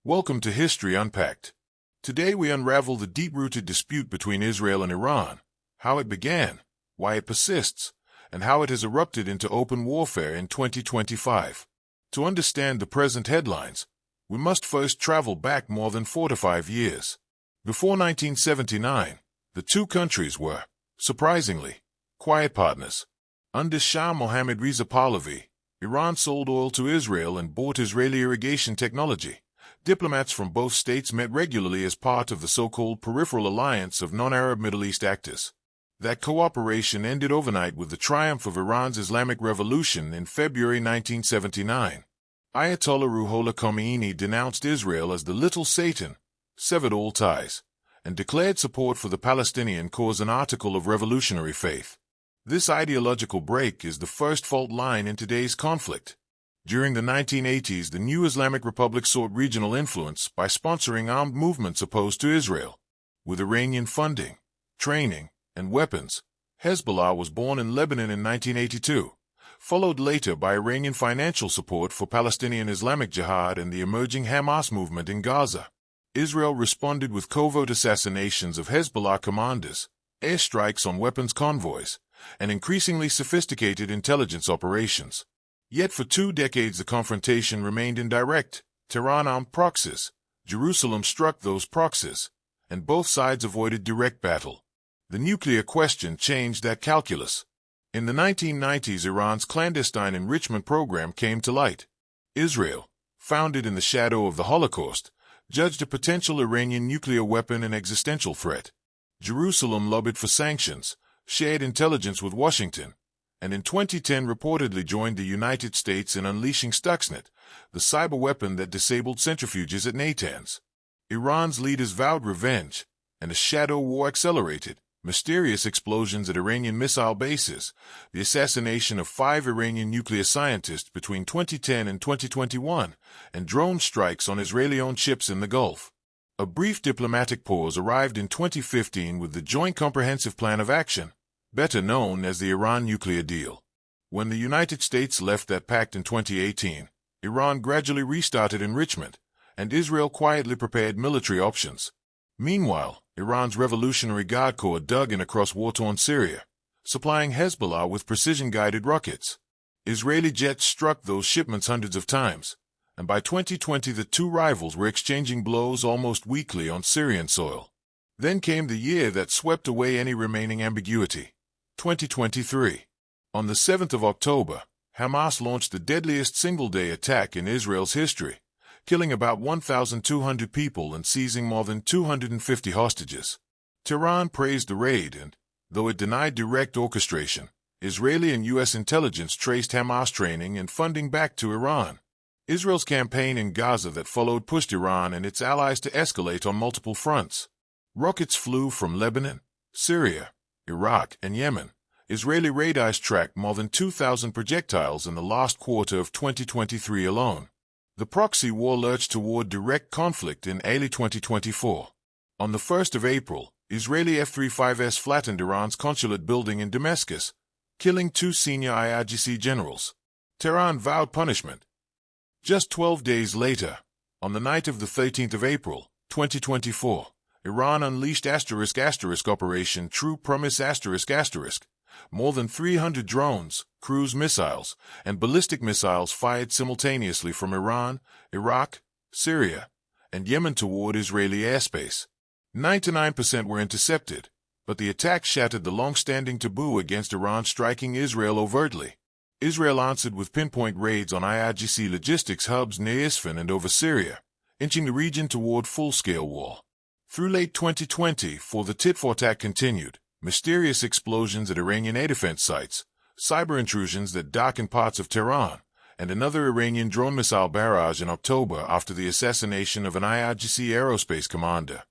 Welcome to History Unpacked. Today we unravel the deep-rooted dispute between Israel and Iran, how it began, why it persists, and how it has erupted into open warfare in 2025. To understand the present headlines, we must first travel back more than 4 to 5 years. Before 1979, the two countries were, surprisingly, quiet partners. Under Shah Mohammad Reza Pahlavi, Iran sold oil to Israel and bought Israeli irrigation technology. Diplomats from both states met regularly as part of the so-called Peripheral Alliance of non-Arab Middle East actors. That cooperation ended overnight with the triumph of Iran's Islamic Revolution in February 1979. Ayatollah Ruhollah Khomeini denounced Israel as the Little Satan, severed all ties, and declared support for the Palestinian cause an article of revolutionary faith. This ideological break is the first fault line in today's conflict. During the 1980s, the new Islamic Republic sought regional influence by sponsoring armed movements opposed to Israel. With Iranian funding, training, and weapons, Hezbollah was born in Lebanon in 1982, followed later by Iranian financial support for Palestinian Islamic Jihad and the emerging Hamas movement in Gaza. Israel responded with covert assassinations of Hezbollah commanders, airstrikes on weapons convoys, and increasingly sophisticated intelligence operations. Yet for 2 decades the confrontation remained indirect. Tehran armed proxies, Jerusalem struck those proxies, and both sides avoided direct battle. The nuclear question changed that calculus. In the 1990s, Iran's clandestine enrichment program came to light. Israel, founded in the shadow of the Holocaust, judged a potential Iranian nuclear weapon an existential threat. Jerusalem lobbied for sanctions, shared intelligence with Washington, and in 2010 reportedly joined the United States in unleashing Stuxnet, the cyber weapon that disabled centrifuges at Natanz. Iran's leaders vowed revenge, and a shadow war accelerated. Mysterious explosions at Iranian missile bases, the assassination of 5 Iranian nuclear scientists between 2010 and 2021, and drone strikes on Israeli-owned ships in the Gulf. A brief diplomatic pause arrived in 2015 with the Joint Comprehensive Plan of Action, better known as the Iran nuclear deal. When the United States left that pact in 2018, Iran gradually restarted enrichment, and Israel quietly prepared military options. Meanwhile, Iran's Revolutionary Guard Corps dug in across war-torn Syria, supplying Hezbollah with precision-guided rockets. Israeli jets struck those shipments hundreds of times, and by 2020 the two rivals were exchanging blows almost weekly on Syrian soil. Then came the year that swept away any remaining ambiguity. 2023. On the 7th of October, Hamas launched the deadliest single-day attack in Israel's history, killing about 1,200 people and seizing more than 250 hostages. Tehran praised the raid and, though it denied direct orchestration, Israeli and U.S. intelligence traced Hamas training and funding back to Iran. Israel's campaign in Gaza that followed pushed Iran and its allies to escalate on multiple fronts. Rockets flew from Lebanon, Syria, Iraq, and Yemen. Israeli radars tracked more than 2,000 projectiles in the last quarter of 2023 alone. The proxy war lurched toward direct conflict in early 2024. On the 1st of April, Israeli F-35s flattened Iran's consulate building in Damascus, killing 2 senior IRGC generals. Tehran vowed punishment. Just 12 days later, on the night of the 13th of April, 2024, Iran unleashed Operation True Promise ***. More than 300 drones, cruise missiles, and ballistic missiles fired simultaneously from Iran, Iraq, Syria, and Yemen toward Israeli airspace. 99% were intercepted, but the attack shattered the long-standing taboo against Iran striking Israel overtly. Israel answered with pinpoint raids on IRGC logistics hubs near Isfahan and over Syria, inching the region toward full-scale war. Through late 2024, the tit-for-tat continued. Mysterious explosions at Iranian air defense sites, cyber intrusions that darkened parts of Tehran, and another Iranian drone missile barrage in October after the assassination of an IRGC aerospace commander.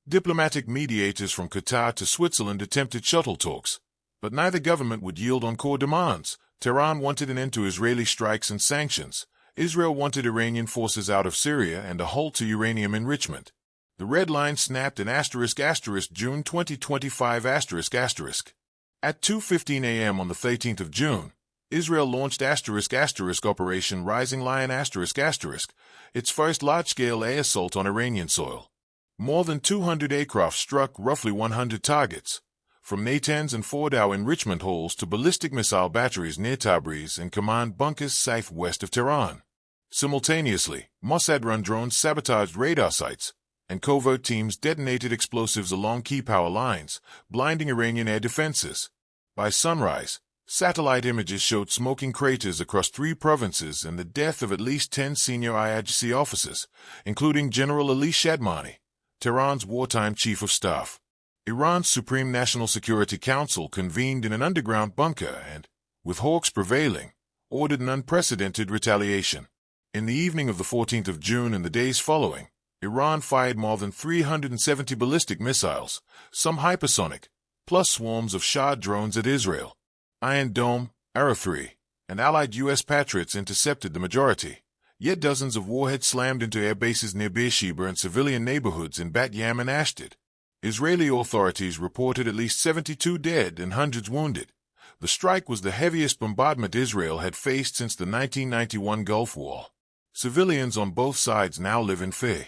Diplomatic mediators from Qatar to Switzerland attempted shuttle talks, but neither government would yield on core demands. Tehran wanted an end to Israeli strikes and sanctions. Israel wanted Iranian forces out of Syria and a halt to uranium enrichment. The red line snapped in June 2025 At 2:15 a.m. on the 13th of June, Israel launched Operation Rising Lion ***, its first large-scale air assault on Iranian soil. More than 200 aircraft struck roughly 100 targets, from Natanz and Fordow enrichment holes to ballistic missile batteries near Tabriz and command bunkers southwest of Tehran. Simultaneously, Mossad-run drones sabotaged radar sites, and covert teams detonated explosives along key power lines, blinding Iranian air defenses. By sunrise, satellite images showed smoking craters across 3 provinces and the death of at least 10 senior IRGC officers, including General Ali Shadmani, Tehran's wartime chief of staff. Iran's Supreme National Security Council convened in an underground bunker and, with hawks prevailing, ordered an unprecedented retaliation. In the evening of the 14th of June and the days following, Iran fired more than 370 ballistic missiles, some hypersonic, plus swarms of Shah drones at Israel. Iron Dome, Arrow 3, and allied U.S. Patriots intercepted the majority, yet dozens of warheads slammed into air bases near Beersheba and civilian neighborhoods in Bat Yam and Ashdod. Israeli authorities reported at least 72 dead and hundreds wounded. The strike was the heaviest bombardment Israel had faced since the 1991 Gulf War. Civilians on both sides now live in fear.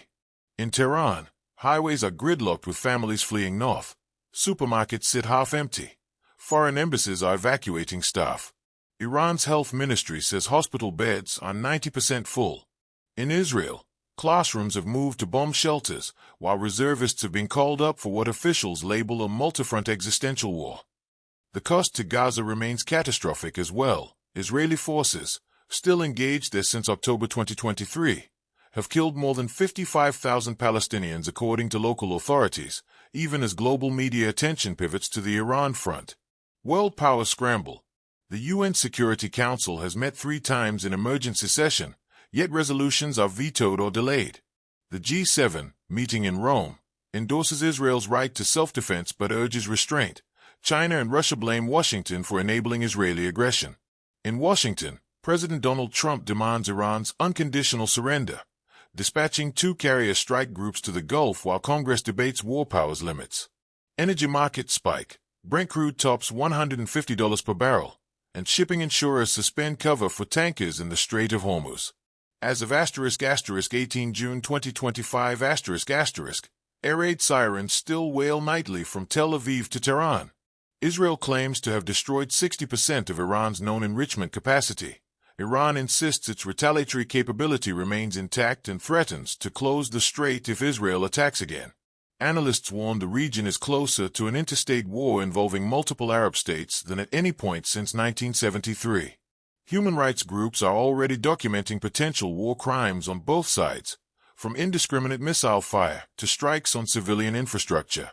In Tehran, highways are gridlocked with families fleeing north. Supermarkets sit half empty. Foreign embassies are evacuating staff. Iran's health ministry says hospital beds are 90% full. In Israel, classrooms have moved to bomb shelters, while reservists have been called up for what officials label a multi-front existential war. The cost to Gaza remains catastrophic as well. Israeli forces, still engaged there since October 2023, have killed more than 55,000 Palestinians according to local authorities, even as global media attention pivots to the Iran front. World power scramble. The UN Security Council has met 3 times in emergency session, yet resolutions are vetoed or delayed. The G7, meeting in Rome, endorses Israel's right to self-defense but urges restraint. China and Russia blame Washington for enabling Israeli aggression. In Washington, President Donald Trump demands Iran's unconditional surrender, dispatching 2 carrier strike groups to the Gulf while Congress debates war powers limits. Energy markets spike. Brent crude tops $150 per barrel, and shipping insurers suspend cover for tankers in the Strait of Hormuz. As of **18 June 2025 air raid sirens still wail nightly from Tel Aviv to Tehran. Israel claims to have destroyed 60% of Iran's known enrichment capacity. Iran insists its retaliatory capability remains intact and threatens to close the strait if Israel attacks again. Analysts warn the region is closer to an interstate war involving multiple Arab states than at any point since 1973. Human rights groups are already documenting potential war crimes on both sides, from indiscriminate missile fire to strikes on civilian infrastructure.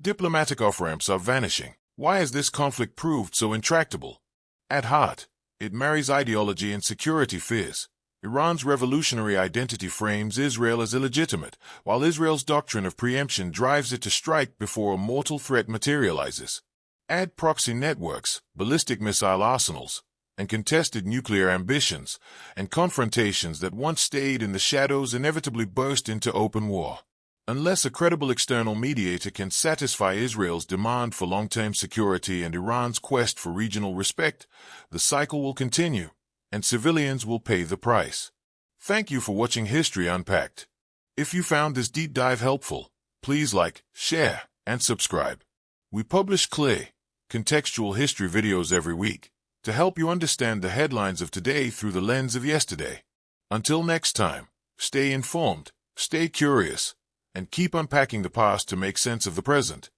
Diplomatic off-ramps are vanishing. Why has this conflict proved so intractable? At heart, it marries ideology and security fears. Iran's revolutionary identity frames Israel as illegitimate, while Israel's doctrine of preemption drives it to strike before a mortal threat materializes. Add proxy networks, ballistic missile arsenals, and contested nuclear ambitions, and confrontations that once stayed in the shadows inevitably burst into open war. Unless a credible external mediator can satisfy Israel's demand for long-term security and Iran's quest for regional respect, the cycle will continue, and civilians will pay the price. Thank you for watching History Unpacked. If you found this deep dive helpful, please like, share, and subscribe. We publish clear, contextual history videos every week to help you understand the headlines of today through the lens of yesterday. Until next time, stay informed, stay curious, and keep unpacking the past to make sense of the present.